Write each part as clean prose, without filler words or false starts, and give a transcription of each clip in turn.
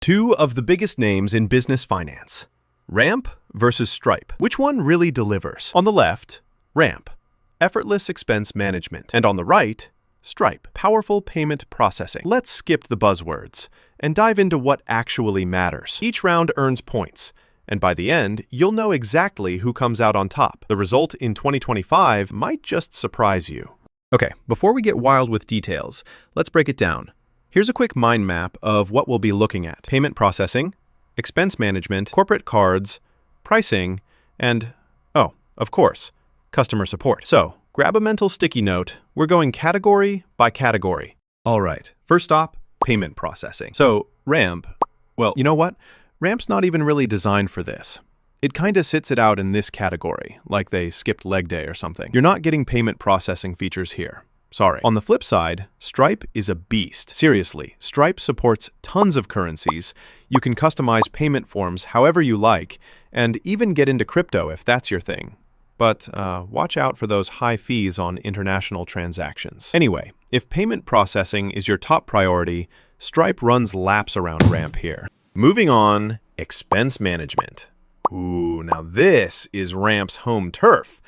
Two of the biggest names in business finance. Ramp versus Stripe. Which one really delivers? On the left, Ramp, effortless expense management. And on the right, Stripe, powerful payment processing. Let's skip the buzzwords and dive into what actually matters. Each round earns points, and by the end, you'll know exactly who comes out on top. The result in 2025 might just surprise you. Okay, before we get wild with details, let's break it down. Here's a quick mind map of what we'll be looking at: payment processing, expense management, corporate cards, pricing, and, oh, of course, customer support. So, grab a mental sticky note. We're going category by category. All right, first stop, payment processing. So, Ramp, well, you know what? Ramp's not even really designed for this. It kinda sits it out in this category, like they skipped leg day or something. You're not getting payment processing features here. Sorry. On the flip side, Stripe is a beast. Seriously, Stripe supports tons of currencies. You can customize payment forms however you like, and even get into crypto if that's your thing. But watch out for those high fees on international transactions. Anyway, if payment processing is your top priority, Stripe runs laps around Ramp here. Moving on, expense management. Ooh, now this is Ramp's home turf.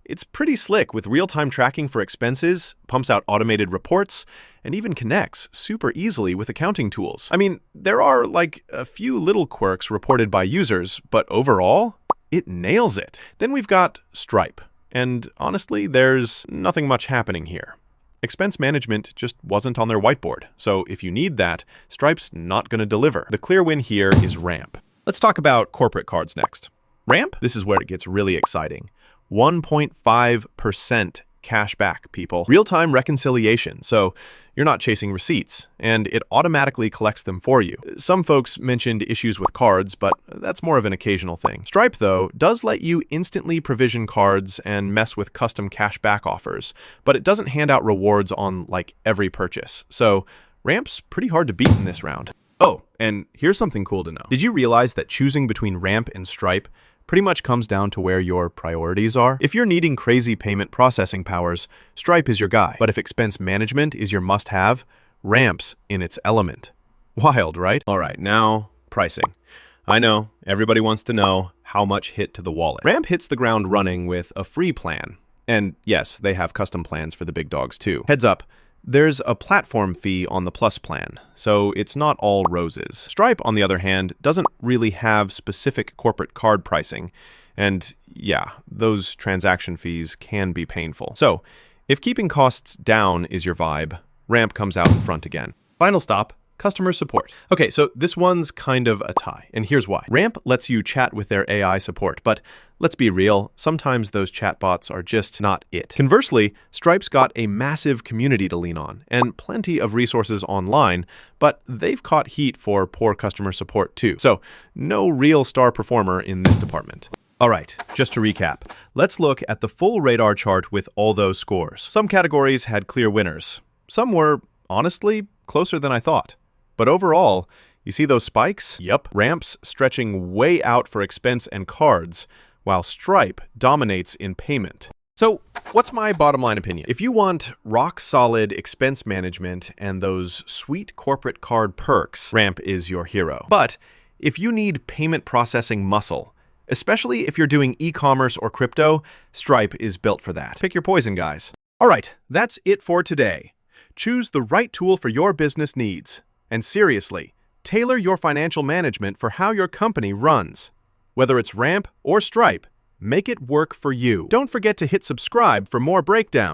It's pretty slick with real-time tracking for expenses, pumps out automated reports, and even connects super easily with accounting tools. I mean, there are like a few little quirks reported by users, but overall, it nails it. Then we've got Stripe, and honestly, there's nothing much happening here. Expense management just wasn't on their whiteboard, so if you need that, Stripe's not going to deliver. The clear win here is Ramp. Let's talk about corporate cards next. Ramp, this is where it gets really exciting. 1.5% cash back, people. Real-time reconciliation, so you're not chasing receipts, and it automatically collects them for you. Some folks mentioned issues with cards, but that's more of an occasional thing. Stripe, though, does let you instantly provision cards and mess with custom cash back offers, but it doesn't hand out rewards on, like, every purchase. So Ramp's pretty hard to beat in this round. Oh, and here's something cool to know. Did you realize that choosing between Ramp and Stripe pretty much comes down to where your priorities are? If you're needing crazy payment processing powers, Stripe is your guy. But if expense management is your must-have, Ramp's in its element. Wild, right? All right, now pricing. I know, everybody wants to know how much hit to the wallet. Ramp hits the ground running with a free plan. And yes, they have custom plans for the big dogs too. Heads up, there's a platform fee on the Plus plan, so it's not all roses. Stripe, on the other hand, doesn't really have specific corporate card pricing, and yeah, those transaction fees can be painful. So, if keeping costs down is your vibe, Ramp comes out in front again. Final stop, customer support. Okay, so this one's kind of a tie, and here's why. Ramp lets you chat with their AI support, but let's be real, sometimes those chatbots are just not it. Conversely, Stripe's got a massive community to lean on, and plenty of resources online, but they've caught heat for poor customer support too. So, no real star performer in this department. All right, just to recap, let's look at the full radar chart with all those scores. Some categories had clear winners. Some were, honestly, closer than I thought. But overall, you see those spikes? Yep. Ramp's stretching way out for expense and cards, while Stripe dominates in payment. So, what's my bottom line opinion? If you want rock-solid expense management and those sweet corporate card perks, Ramp is your hero. But if you need payment processing muscle, especially if you're doing e-commerce or crypto, Stripe is built for that. Pick your poison, guys. All right, that's it for today. Choose the right tool for your business needs. And seriously, tailor your financial management for how your company runs. Whether it's Ramp or Stripe, make it work for you. Don't forget to hit subscribe for more breakdowns.